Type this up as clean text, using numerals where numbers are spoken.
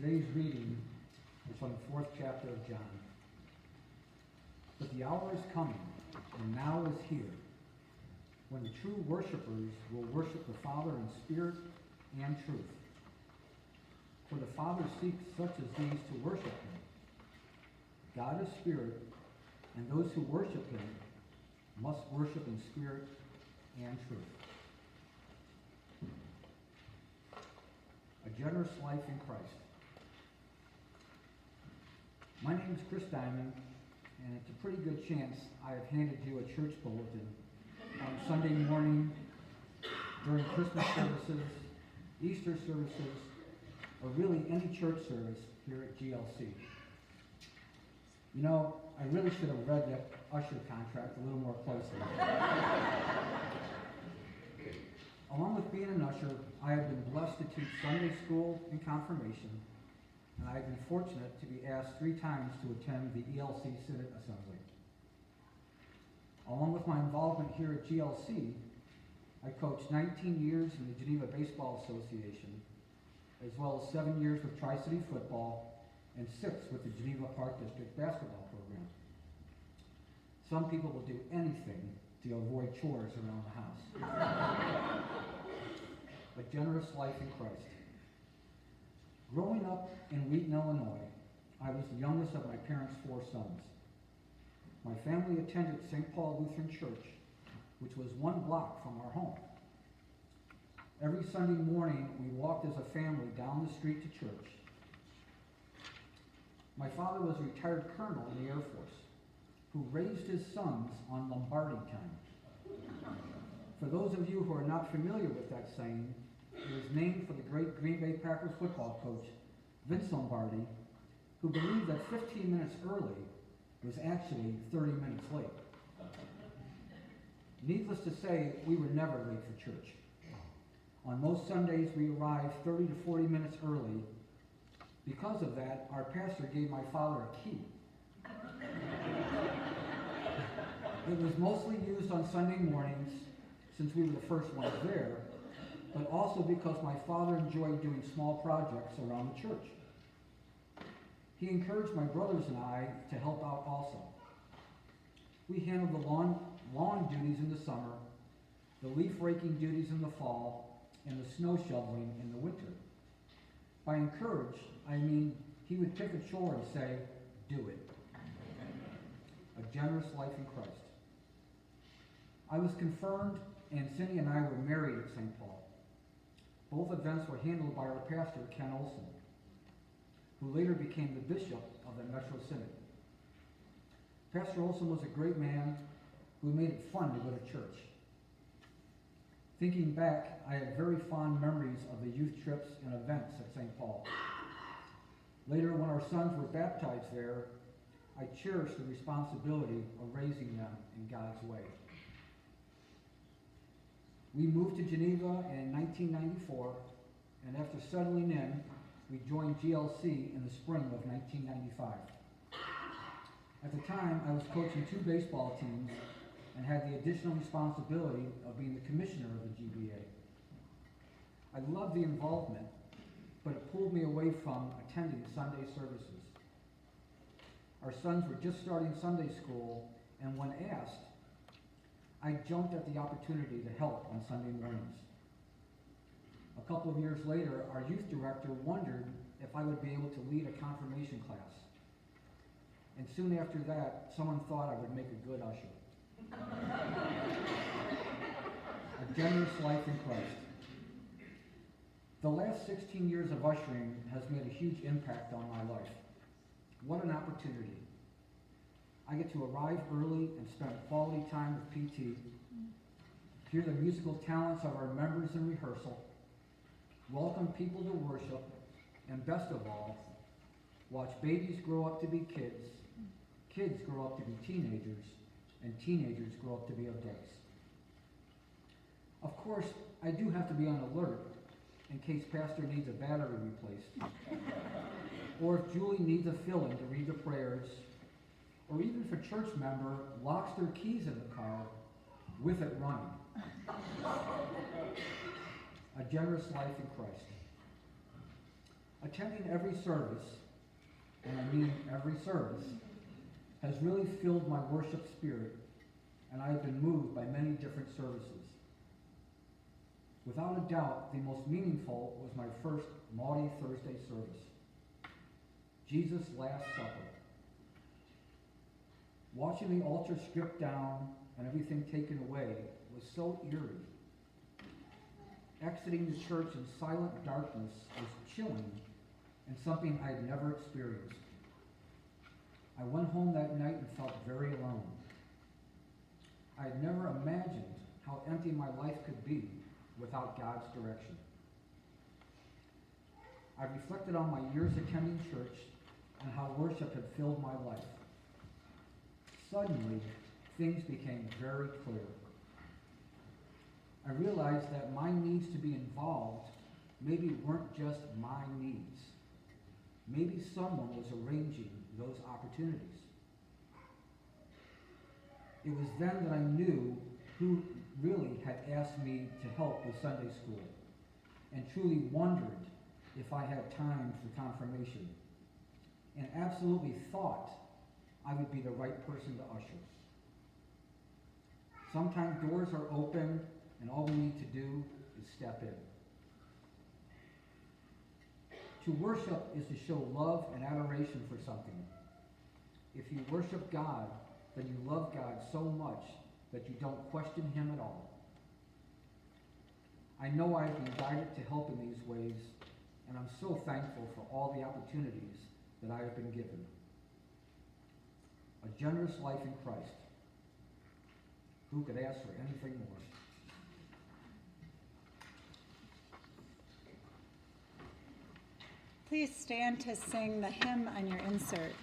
Today's reading is from the 4th chapter of John. But the hour is coming, and now is here, when the true worshipers will worship the Father in spirit and truth. For the Father seeks such as these to worship him. God is spirit, and those who worship him must worship in spirit and truth. A generous life in Christ. My name is Chris Diamond, and it's a pretty good chance I have handed you a church bulletin on Sunday morning, during Christmas services, Easter services, or really any church service here at GLC. You know, I really should have read that usher contract a little more closely. Along with being an usher, I have been blessed to teach Sunday school and confirmation, and I have been fortunate to be asked 3 times to attend the ELC Synod Assembly. Along with my involvement here at GLC, I coached 19 years in the Geneva Baseball Association, as well as 7 years with Tri-City Football and 6 with the Geneva Park District Basketball Program. Some people will do anything to avoid chores around the house. A generous life in Christ. Growing up in Wheaton, Illinois, I was the youngest of my parents' 4 sons. My family attended St. Paul Lutheran Church, which was 1 block from our home. Every Sunday morning, we walked as a family down the street to church. My father was a retired colonel in the Air Force, who raised his sons on Lombardi time. For those of you who are not familiar with that saying, it was named for the great Green Bay Packers football coach, Vince Lombardi, who believed that 15 minutes early was actually 30 minutes late. Needless to say, we were never late for church. On most Sundays, we arrived 30 to 40 minutes early. Because of that, our pastor gave my father a key. It was mostly used on Sunday mornings, since we were the first ones there, but also because my father enjoyed doing small projects around the church. He encouraged my brothers and I to help out also. We handled the lawn duties in the summer, the leaf raking duties in the fall, and the snow shoveling in the winter. By encourage, I mean he would pick a chore and say, "Do it." A generous life in Christ. I was confirmed, and Cindy and I were married at St. Paul. Both events were handled by our pastor, Ken Olson, who later became the bishop of the Metro Synod. Pastor Olson was a great man who made it fun to go to church. Thinking back, I have very fond memories of the youth trips and events at St. Paul. Later, when our sons were baptized there, I cherished the responsibility of raising them in God's way. We moved to Geneva in 1994, and after settling in, we joined GLC in the spring of 1995. At the time, I was coaching 2 baseball teams and had the additional responsibility of being the commissioner of the GBA. I loved the involvement, but it pulled me away from attending Sunday services. Our sons were just starting Sunday school, and when asked, I jumped at the opportunity to help on Sunday mornings. A couple of years later, our youth director wondered if I would be able to lead a confirmation class. And soon after that, someone thought I would make a good usher. A generous life in Christ. The last 16 years of ushering has made a huge impact on my life. What an opportunity. I get to arrive early and spend quality time with PT, hear the musical talents of our members in rehearsal, welcome people to worship, and best of all, watch babies grow up to be kids, kids grow up to be teenagers, and teenagers grow up to be adults. Of course, I do have to be on alert in case Pastor needs a battery replaced, or if Julie needs a fill-in to read the prayers, or even if a church member locks their keys in the car with it running. A generous life in Christ. Attending every service, and I mean every service, has really filled my worship spirit, and I have been moved by many different services. Without a doubt, the most meaningful was my first Maundy Thursday service, Jesus' Last Supper. Watching the altar stripped down and everything taken away was so eerie. Exiting the church in silent darkness was chilling and something I had never experienced. I went home that night and felt very alone. I had never imagined how empty my life could be without God's direction. I reflected on my years attending church and how worship had filled my life. Suddenly, things became very clear. I realized that my needs to be involved maybe weren't just my needs. Maybe someone was arranging those opportunities. It was then that I knew who really had asked me to help with Sunday school, and truly wondered if I had time for confirmation, and absolutely thought I would be the right person to usher. Sometimes doors are open, and all we need to do is step in. To worship is to show love and adoration for something. If you worship God, then you love God so much that you don't question him at all. I know I have been guided to help in these ways, and I'm so thankful for all the opportunities that I have been given. A generous life in Christ. Who could ask for anything more? Please stand to sing the hymn on your insert.